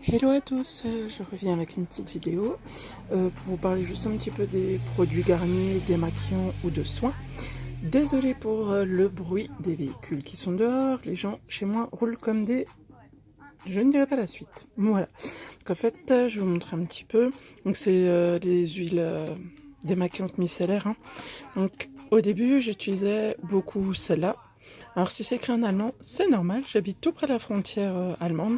Hello à tous, je reviens avec une petite vidéo pour vous parler juste un petit peu des produits Garnier, démaquillants ou de soins. Désolée pour le bruit des véhicules qui sont dehors, les gens chez moi roulent comme des... Je ne dirai pas la suite. Voilà. Donc en fait, je vais vous montrer un petit peu. Donc c'est les huiles démaquillantes micellaires. Donc au début, j'utilisais beaucoup celle-là. Alors si c'est écrit en allemand, c'est normal, j'habite tout près de la frontière allemande.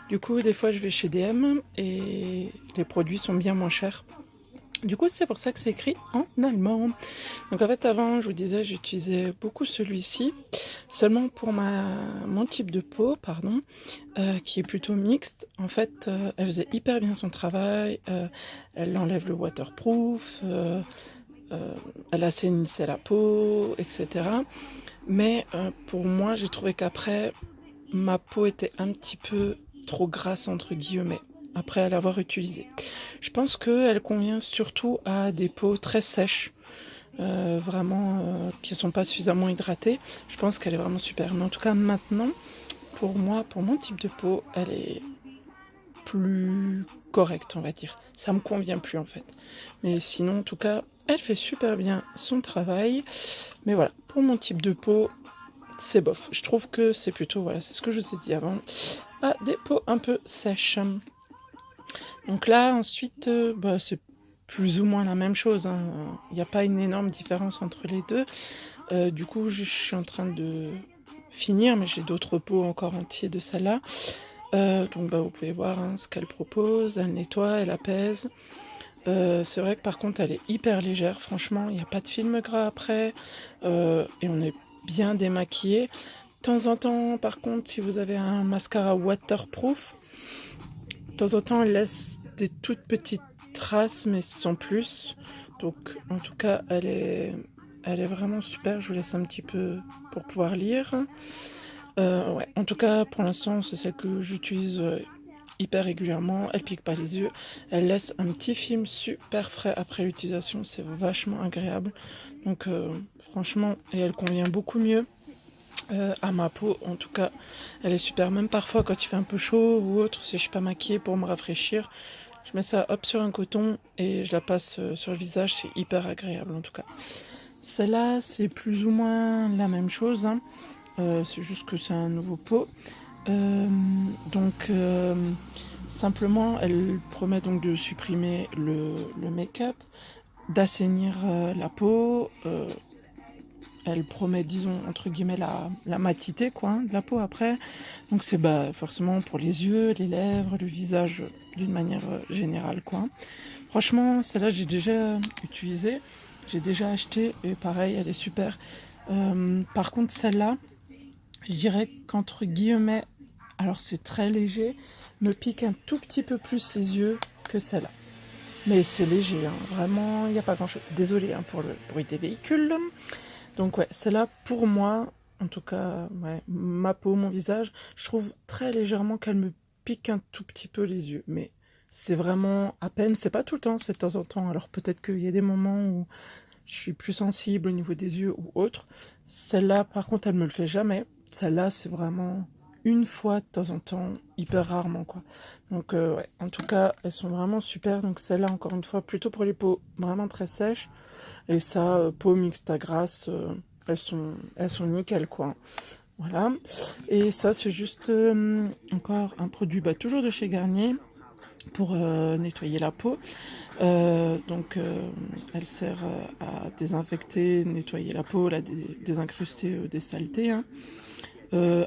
Du coup, des fois je vais chez DM et les produits sont bien moins chers. Du coup, c'est pour ça que c'est écrit en allemand. Donc en fait, avant, je vous disais, j'utilisais beaucoup celui-ci, seulement pour mon type de peau, pardon, qui est plutôt mixte. En fait, elle faisait hyper bien son travail, elle enlève le waterproof, elle assainissait la peau, etc. Mais pour moi, j'ai trouvé qu'après, ma peau était un petit peu trop grasse, entre guillemets, après l'avoir utilisée. Je pense qu'elle convient surtout à des peaux très sèches, vraiment qui ne sont pas suffisamment hydratées. Je pense qu'elle est vraiment super. Mais en tout cas, maintenant, pour moi, pour mon type de peau, elle est plus correcte, on va dire. Ça me convient plus, en fait. Mais sinon, en tout cas, elle fait super bien son travail. Mais voilà, pour mon type de peau, c'est bof. Je trouve que c'est plutôt, voilà, c'est ce que je vous ai dit avant, à des peaux un peu sèches. Donc là, ensuite, c'est plus ou moins la même chose, hein. Il n'y a pas une énorme différence entre les deux. Du coup, je suis en train de finir, mais j'ai d'autres pots encore entiers de celle-là. Donc vous pouvez voir ce qu'elle propose. Elle nettoie, elle apaise. C'est vrai que par contre, elle est hyper légère. Franchement, il n'y a pas de film gras après. Et on est bien démaquillé. De temps en temps, par contre, si vous avez un mascara waterproof, de temps en temps, elle laisse des toutes petites traces, mais sans plus. Donc, en tout cas, elle est vraiment super. Je vous laisse un petit peu pour pouvoir lire. Ouais. En tout cas, pour l'instant, c'est celle que j'utilise hyper régulièrement. Elle pique pas les yeux. Elle laisse un petit film super frais après l'utilisation. C'est vachement agréable. Donc, franchement, et elle convient beaucoup mieux. À ma peau, en tout cas, elle est super. Même parfois, quand il fait un peu chaud ou autre, si je suis pas maquillée pour me rafraîchir, je mets ça hop sur un coton et je la passe sur le visage. C'est hyper agréable en tout cas. Celle-là, c'est plus ou moins la même chose, hein. C'est juste que c'est un nouveau pot. Euh, donc, simplement, elle promet donc de supprimer le make-up, d'assainir la peau. Elle promet, disons, entre guillemets, la matité, quoi, hein, de la peau après. Donc c'est forcément pour les yeux, les lèvres, le visage, d'une manière générale, quoi. Franchement, celle-là, j'ai déjà utilisée, j'ai déjà acheté, et pareil, elle est super. Par contre, celle-là, je dirais qu'entre guillemets, alors c'est très léger, me pique un tout petit peu plus les yeux que celle-là. Mais c'est léger, hein, vraiment, il n'y a pas grand-chose. Désolée pour le bruit des véhicules. Donc ouais, celle-là, pour moi, en tout cas, ouais, ma peau, mon visage, je trouve très légèrement qu'elle me pique un tout petit peu les yeux. Mais c'est vraiment à peine, c'est pas tout le temps, c'est de temps en temps. Alors peut-être qu'il y a des moments où je suis plus sensible au niveau des yeux ou autre. Celle-là, par contre, elle me le fait jamais. Celle-là, c'est vraiment une fois de temps en temps, hyper rarement, quoi. Donc ouais, en tout cas, elles sont vraiment super. Donc celle-là, encore une fois, plutôt pour les peaux vraiment très sèches. Et ça, peau mixte à grasse, elles sont nickel, quoi. Voilà. Et ça, c'est juste encore un produit, toujours de chez Garnier, pour nettoyer la peau. Elle sert à désinfecter, nettoyer la peau, désincruster des saletés, hein.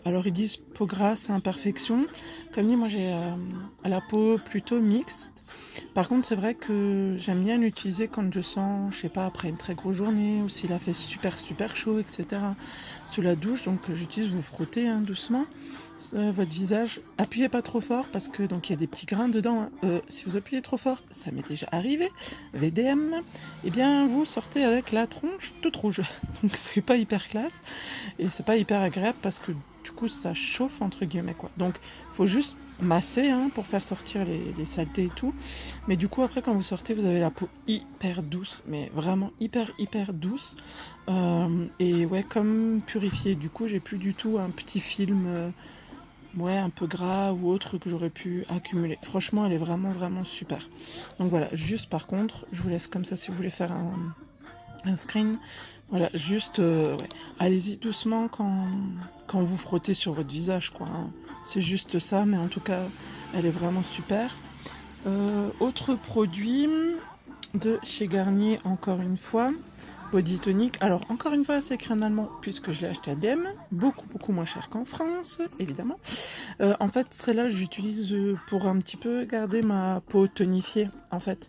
Alors ils disent peau grasse à imperfection. Comme dit, moi j'ai la peau plutôt mixte. Par contre, c'est vrai que j'aime bien l'utiliser quand je sens, je sais pas, après une très grosse journée ou s'il a fait super super chaud, etc. Sous la douche, donc j'utilise, vous frottez doucement votre visage. Appuyez pas trop fort parce que donc il y a des petits grains dedans, hein. Si vous appuyez trop fort, ça m'est déjà arrivé, VDM, eh bien vous sortez avec la tronche toute rouge. Donc c'est pas hyper classe et c'est pas hyper agréable parce que du coup ça chauffe entre guillemets, quoi. Donc faut juste masser, hein, pour faire sortir les saletés et tout. Mais du coup après quand vous sortez, vous avez la peau hyper douce, mais vraiment hyper hyper douce. Et ouais, comme purifiée. Du coup j'ai plus du tout un petit film ouais, un peu gras ou autre que j'aurais pu accumuler. Franchement, elle est vraiment, vraiment super. Donc voilà, juste par contre, je vous laisse comme ça si vous voulez faire un screen. Voilà, juste, ouais, allez-y doucement quand vous frottez sur votre visage, quoi. Hein. C'est juste ça, mais en tout cas, elle est vraiment super. Autre produit de chez Garnier, encore une fois, Body Tonic. Alors, encore une fois, c'est écrit en allemand, puisque je l'ai acheté à DM, beaucoup, beaucoup moins cher qu'en France, évidemment. En fait, celle-là, j'utilise pour un petit peu garder ma peau tonifiée, en fait.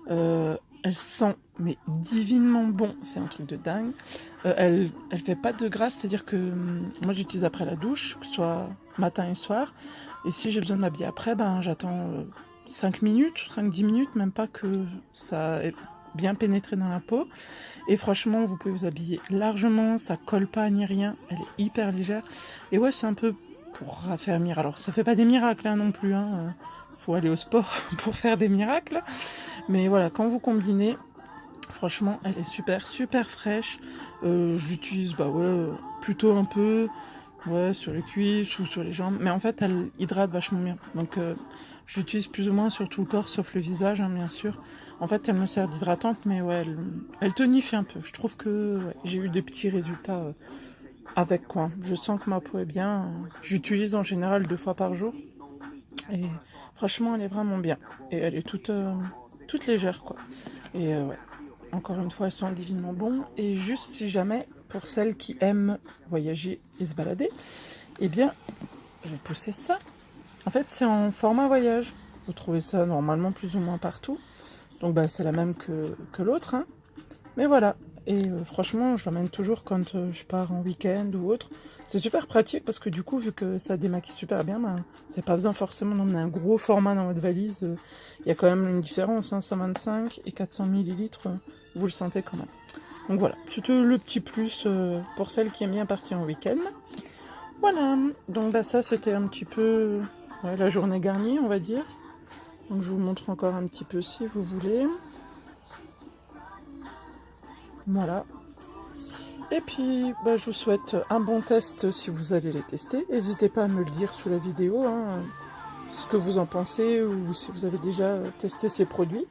Elle sent, mais divinement bon, c'est un truc de dingue. Elle fait pas de gras, c'est-à-dire que moi, j'utilise après la douche, que ce soit matin et soir. Et si j'ai besoin de m'habiller après, ben, j'attends 5 minutes, 5-10 minutes, même pas que ça ait bien pénétré dans la peau. Et franchement, vous pouvez vous habiller largement, ça colle pas ni rien, elle est hyper légère. Et ouais, c'est un peu pour raffermir. Alors, ça fait pas des miracles hein, non plus, hein. Faut aller au sport pour faire des miracles. Mais voilà, quand vous combinez, franchement, elle est super, super fraîche. J'utilise, bah ouais, plutôt un peu, ouais, sur les cuisses ou sur les jambes. Mais en fait, elle hydrate vachement bien. Donc, j'utilise plus ou moins sur tout le corps, sauf le visage, hein, bien sûr. En fait, elle me sert d'hydratante, mais ouais, elle tonifie un peu. Je trouve que ouais, j'ai eu des petits résultats avec quoi. Je sens que ma peau est bien. J'utilise en général 2 fois par jour. Et franchement, elle est vraiment bien. Et elle est toute légère, quoi. Et ouais, encore une fois, elles sont divinement bonnes. Et juste si jamais, pour celles qui aiment voyager et se balader, eh bien, je vais pousser ça. En fait, c'est en format voyage. Vous trouvez ça normalement plus ou moins partout. Donc bah, c'est la même que l'autre. Hein. Mais voilà. Et franchement, je l'emmène toujours quand je pars en week-end ou autre. C'est super pratique parce que du coup, vu que ça démaquille super bien, bah, vous n'avez pas besoin forcément d'emmener un gros format dans votre valise. Il y a quand même une différence, hein, 125 et 400 millilitres, vous le sentez quand même. Donc voilà, c'était le petit plus pour celles qui aiment bien partir en week-end. Voilà, donc bah, ça c'était un petit peu ouais, la journée Garnier, on va dire. Donc je vous montre encore un petit peu si vous voulez. Voilà. Et puis, bah, je vous souhaite un bon test si vous allez les tester. N'hésitez pas à me le dire sous la vidéo, hein, ce que vous en pensez ou si vous avez déjà testé ces produits,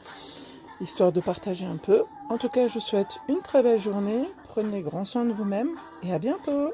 histoire de partager un peu. En tout cas, je vous souhaite une très belle journée. Prenez grand soin de vous-même et à bientôt!